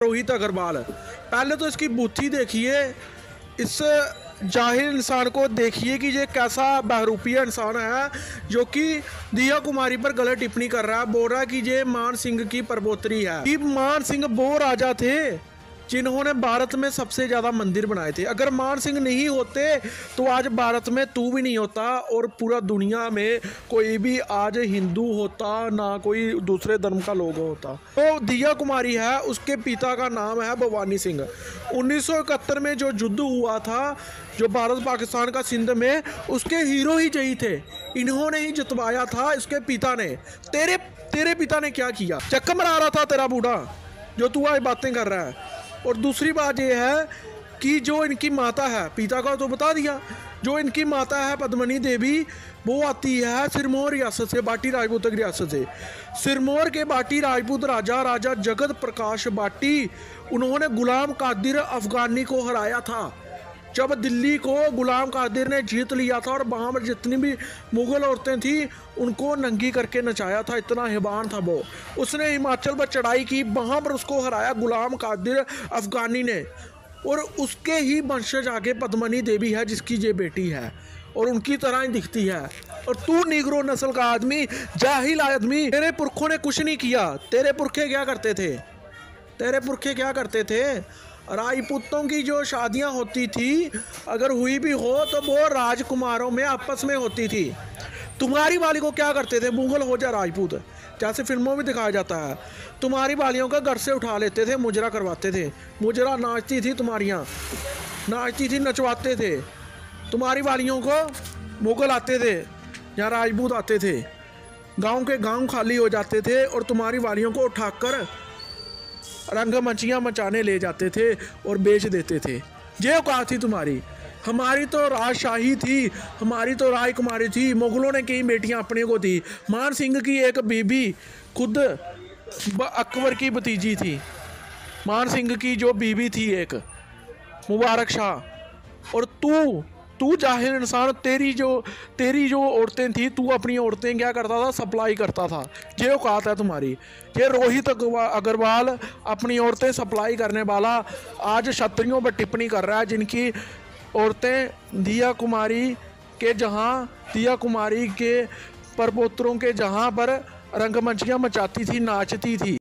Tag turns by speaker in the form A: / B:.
A: रोहित अग्रवाल, पहले तो इसकी बुद्धि देखिए, इस जाहिल इंसान को देखिए कि ये कैसा बहरूपिया इंसान है जो कि दिया कुमारी पर गलत टिप्पणी कर रहा है। बोल रहा है कि ये मान सिंह की परपोत्री है। कि मान सिंह वो राजा थे जिन्होंने भारत में सबसे ज़्यादा मंदिर बनाए थे। अगर मान सिंह नहीं होते तो आज भारत में तू भी नहीं होता और पूरा दुनिया में कोई भी आज हिंदू होता ना कोई दूसरे धर्म का लोग होता। तो दिया कुमारी है, उसके पिता का नाम है भवानी सिंह। 1971 में जो युद्ध हुआ था जो भारत पाकिस्तान का सिंध में, उसके हीरो ही यही थे। इन्होंने ही जितवाया था इसके पिता ने। तेरे पिता ने क्या किया? चक्कर मरा रहा था तेरा बूढ़ा जो तू आज बातें कर रहा है। और दूसरी बात यह है कि जो इनकी माता है, पिता का तो बता दिया, जो इनकी माता है पद्मनी देवी, वो आती है सिरमौर रियासत से, बाटी राजपूत की रियासत से। सिरमौर के बाटी राजपूत राजा जगत प्रकाश बाटी, उन्होंने गुलाम कादिर अफगानी को हराया था। जब दिल्ली को गुलाम कादिर ने जीत लिया था और वहाँ पर जितनी भी मुग़ल औरतें थी उनको नंगी करके नचाया था, इतना हिबान था वो। उसने हिमाचल पर चढ़ाई की, वहाँ पर उसको हराया गुलाम कादिर अफगानी ने। और उसके ही वंशज आगे पद्मनी देवी है जिसकी ये बेटी है और उनकी तरह ही दिखती है। और तू निग्रो नस्ल का आदमी, जाहिल आदमी, तेरे पुरखों ने कुछ नहीं किया। तेरे पुरखे क्या करते थे? राजपूतों की जो शादियां होती थी, अगर हुई भी हो तो वो राजकुमारों में आपस में होती थी। तुम्हारी वाली को क्या करते थे? मुगल हो जा राजपूत, जैसे फिल्मों में दिखाया जाता है। तुम्हारी वालियों का घर से उठा लेते थे, मुजरा करवाते थे। मुजरा नाचती थी, तुम्हारियाँ नाचती थी, नचवाते थे। तुम्हारी वालियों को मुगल आते थे या राजपूत आते थे, गाँव के गाँव खाली हो जाते थे और तुम्हारी वालियों को उठाकर रंगमंचियाँ मचाने ले जाते थे और बेच देते थे। ये औकात थी तुम्हारी। हमारी तो राजशाही थी, हमारी तो राजकुमारी थी। मुगलों ने कई बेटियां अपने को दी। मान सिंह की एक बीबी खुद अकबर की भतीजी थी। मान सिंह की जो बीबी थी एक मुबारक शाह। और तू जाहिल इंसान, तेरी जो औरतें थी, तू अपनी औरतें क्या करता था? सप्लाई करता था। ये औकात है तुम्हारी। ये रोहित अग्रवाल अपनी औरतें सप्लाई करने वाला आज क्षत्रियों पर टिप्पणी कर रहा है, जिनकी औरतें दिया कुमारी के परपोत्रों के जहाँ पर रंगमंचियाँ मचाती थी, नाचती थी।